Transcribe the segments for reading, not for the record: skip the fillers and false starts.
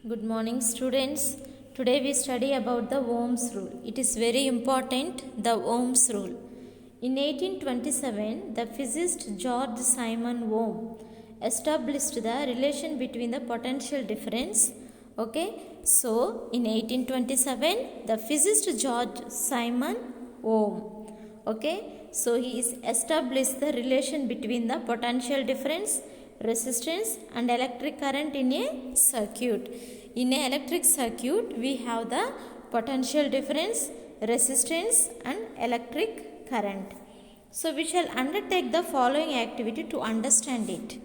Good morning, students. Today we study about the Ohm's rule. It is very important, the Ohm's rule. In 1827, the physicist George Simon Ohm established the relation between the potential difference. Okay, so in 1827, the physicist George Simon Ohm. Okay, so he is established the relation between the potential difference, resistance and electric current in a circuit. In a electric circuit, we have the potential difference, resistance and electric current. So we shall undertake the following activity to understand it.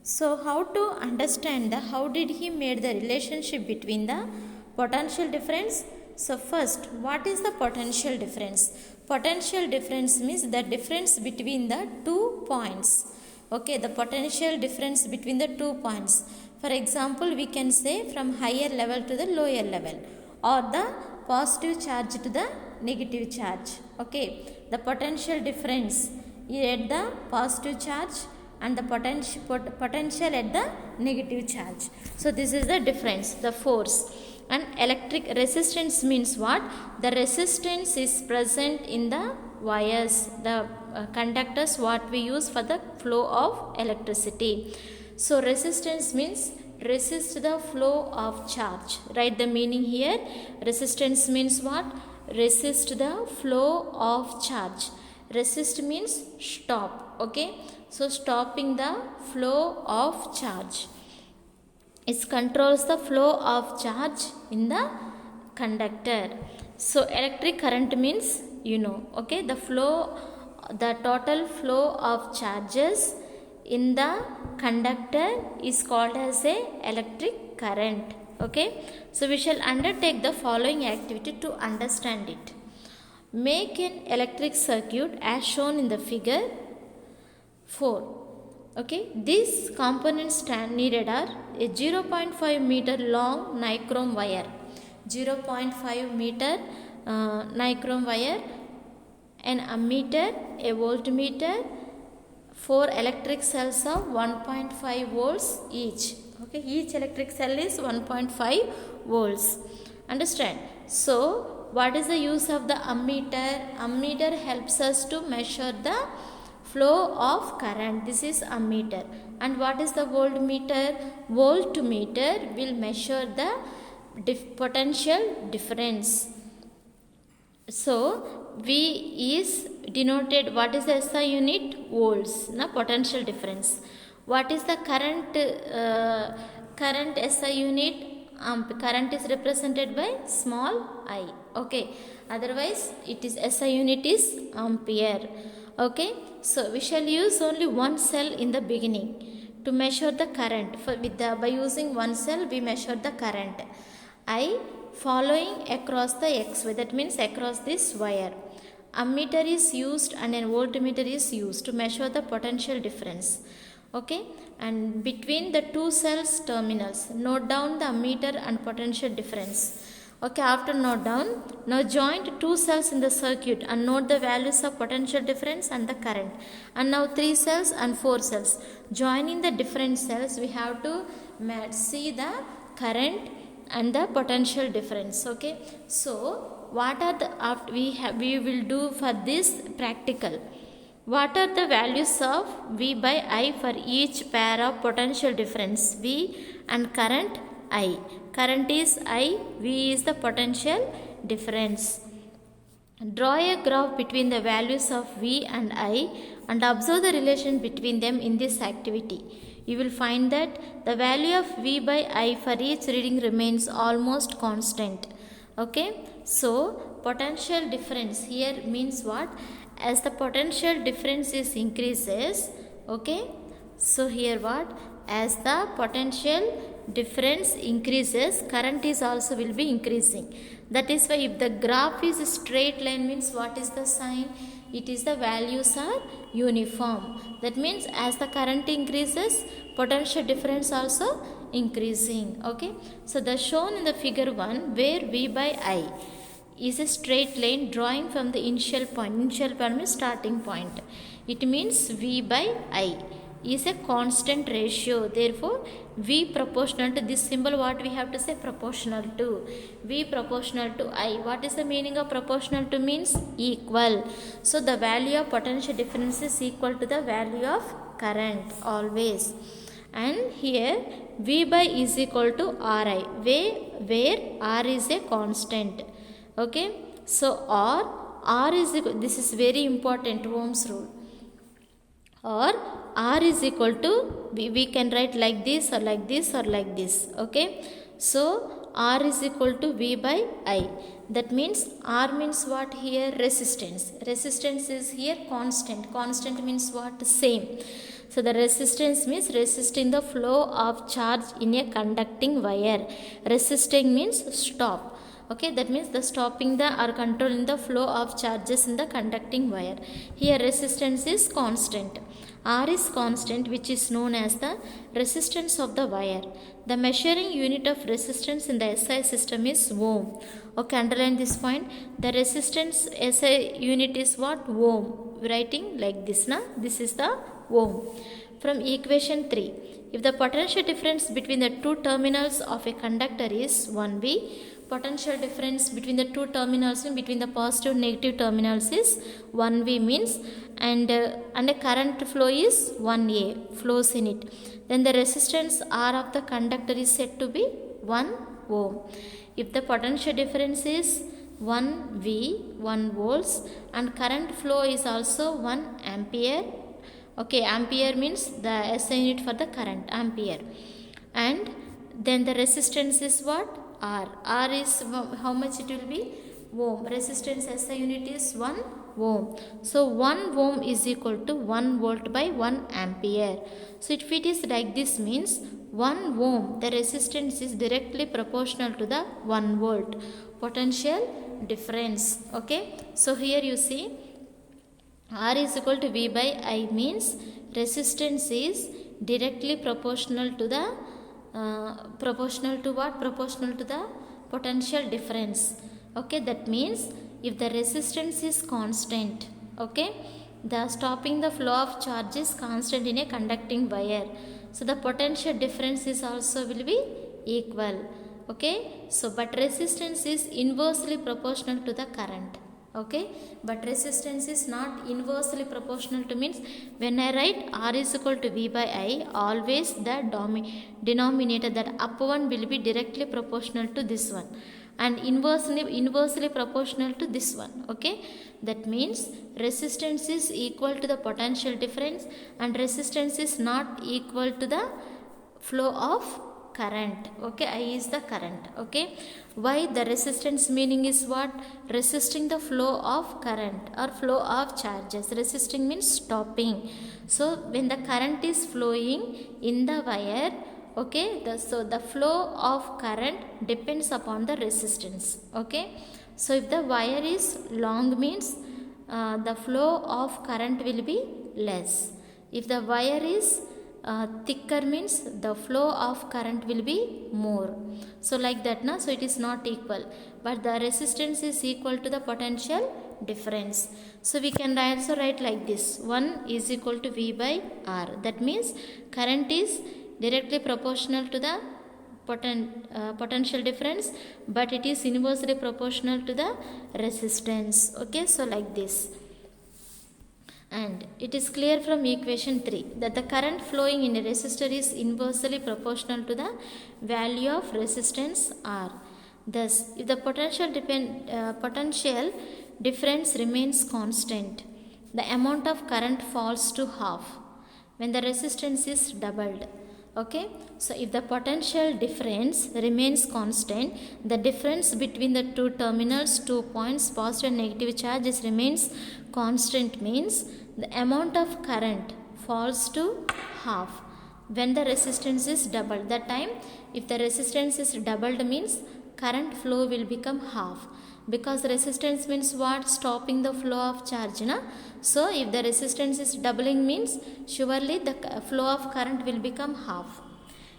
So how to understand how did he made the relationship between the potential difference? So first, what is the potential difference? Potential difference means the difference between the 2 points. Okay, the potential difference between the 2 points. For example, we can say from higher level to the lower level, or the positive charge to the negative charge. Okay, the potential difference at the positive charge and the potential at the negative charge. So this is the difference, the force. And electric resistance means what? The resistance is present in the wires, the conductors what we use for the flow of electricity. So resistance means resist the flow of charge. Write the meaning here. Resistance means what? Resist the flow of charge. Resist means stop. Okay, so stopping the flow of charge. It controls the flow of charge in the conductor. So electric current means okay, the flow, the total flow of charges in the conductor is called as a electric current. Okay, so we shall undertake the following activity to understand it. Make an electric circuit as shown in the figure 4. Okay, these components needed are a 0.5 meter long nichrome wire, 0.5 meter nichrome wire, an ammeter, a voltmeter, 4 electric cells of 1.5 volts each. Okay, each electric cell is 1.5 volts. Understand? So what is the use of the ammeter? Ammeter helps us to measure the flow of current. This is ammeter. And what is the voltmeter? Voltmeter will measure the potential difference. So V is denoted, what is the SI unit? Volts, na potential difference. What is the current? Current SI unit? Current is represented by small I. Okay, otherwise it is SI unit is ampere. Okay, so we shall use only one cell in the beginning to measure the current. By using one cell we measure the current I following across the XY, that means across this wire. Ammeter is used and a voltmeter is used to measure the potential difference. Okay, and between the two cells terminals, note down the ammeter and potential difference. Okay, after note down, now join two cells in the circuit and note the values of potential difference and the current. And now 3 cells and 4 cells. Joining the different cells, we have to see the current and the potential difference. Okay, so what are the we will do for this practical? What are the values of V by I for each pair of potential difference V and current I? Current is I, V is the potential difference. Draw a graph between the values of V and I and observe the relation between them in this activity. You will find that the value of V by I for each reading remains almost constant. Okay, so potential difference here means what? As the potential difference is increases, okay, so here what? As the potential difference increases, current is also will be increasing. That is why if the graph is a straight line means what is the sign? It is the values are uniform. That means as the current increases, potential difference also increasing. Okay, so the shown in the figure 1 where V by I is a straight line drawing from the initial point. Initial point means starting point. It means V by I. is a constant ratio. Therefore, V proportional to this symbol, what we have to say? Proportional to. V proportional to I. What is the meaning of proportional to? Means equal. So, the value of potential difference is equal to the value of current always. And here V by is equal to Ri, where R is a constant. Okay. So, R is equal, this is very important, Ohm's rule. Or R is equal to, we can write like this or like this or like this. Okay. So, R is equal to V by I. That means R means what here? Resistance. Resistance is here constant. Constant means what? Same. So, the resistance means resisting the flow of charge in a conducting wire. Resisting means stop. Okay, that means the stopping the or controlling the flow of charges in the conducting wire. Here resistance is constant. R is constant, which is known as the resistance of the wire. The measuring unit of resistance in the SI system is ohm. Okay, underline this point. The resistance SI unit is what? Ohm. Writing like this, na? This is the ohm. From equation 3, if the potential difference between the two terminals of a conductor is 1V, potential difference between the two terminals and between the positive and negative terminals is 1V means, and a current flow is 1A flows in it. Then the resistance R of the conductor is said to be 1 ohm. If the potential difference is 1V, 1 volts, and current flow is also 1 ampere. Okay, ampere means the SI unit for the current, ampere. And then the resistance is what? R. R is how much it will be? Ohm. Resistance SI unit is 1 ohm. So 1 ohm is equal to 1 volt by 1 ampere. So if it is like this means 1 ohm, the resistance is directly proportional to the 1 volt potential difference. Okay. So here you see R is equal to V by I means resistance is directly proportional to the proportional to what? Proportional to the potential difference. Okay, that means if the resistance is constant, okay, the stopping the flow of charge is constant in a conducting wire. So the potential difference is also will be equal. Okay, so but resistance is inversely proportional to the current. Okay, but resistance is not inversely proportional to means when I write R is equal to V by I, always the denominator, that up one will be directly proportional to this one and inversely proportional to this one. Okay, that means resistance is equal to the potential difference and resistance is not equal to the flow of current. Okay, I is the current. Okay, why? The resistance meaning is what? Resisting the flow of current or flow of charges. Resisting means stopping. So when the current is flowing in the wire, okay, so the flow of current depends upon the resistance. Okay, so if the wire is long means the flow of current will be less. If the wire is thicker means the flow of current will be more. So like that, na? So it is not equal, but the resistance is equal to the potential difference. So we can also write like this: 1 is equal to V by R. That means current is directly proportional to the potential difference, but it is inversely proportional to the resistance. Okay, so like this. And it is clear from equation 3 that the current flowing in a resistor is inversely proportional to the value of resistance R. Thus, if the potential difference remains constant, the amount of current falls to half when the resistance is doubled. Okay, so if the potential difference remains constant, the difference between the two terminals, 2 points, positive and negative charges remains constant means the amount of current falls to half when the resistance is doubled. That time if the resistance is doubled means current flow will become half, because resistance means what? Stopping the flow of charge, na? So if the resistance is doubling means surely the flow of current will become half.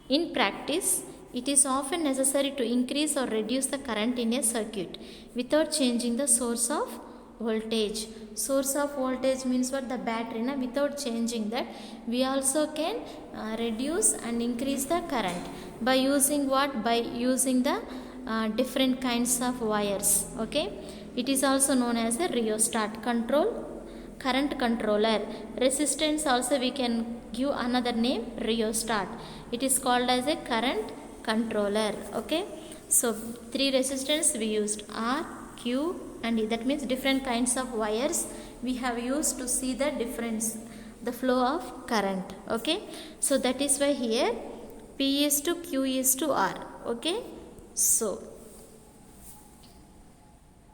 In practice, it is often necessary to increase or reduce the current in a circuit without changing the source of voltage. Source of voltage means what? The battery. Na? Without changing that, we also can reduce and increase the current by using what? By using the different kinds of wires. Okay, it is also known as a rheostat, control current controller. Resistance also we can give another name, rheostat. It is called as a current controller. Okay, so three resistance we used, R, Q and E. That means different kinds of wires we have used to see the difference, the flow of current. Okay, so that is why here P is to Q is to R. Okay, so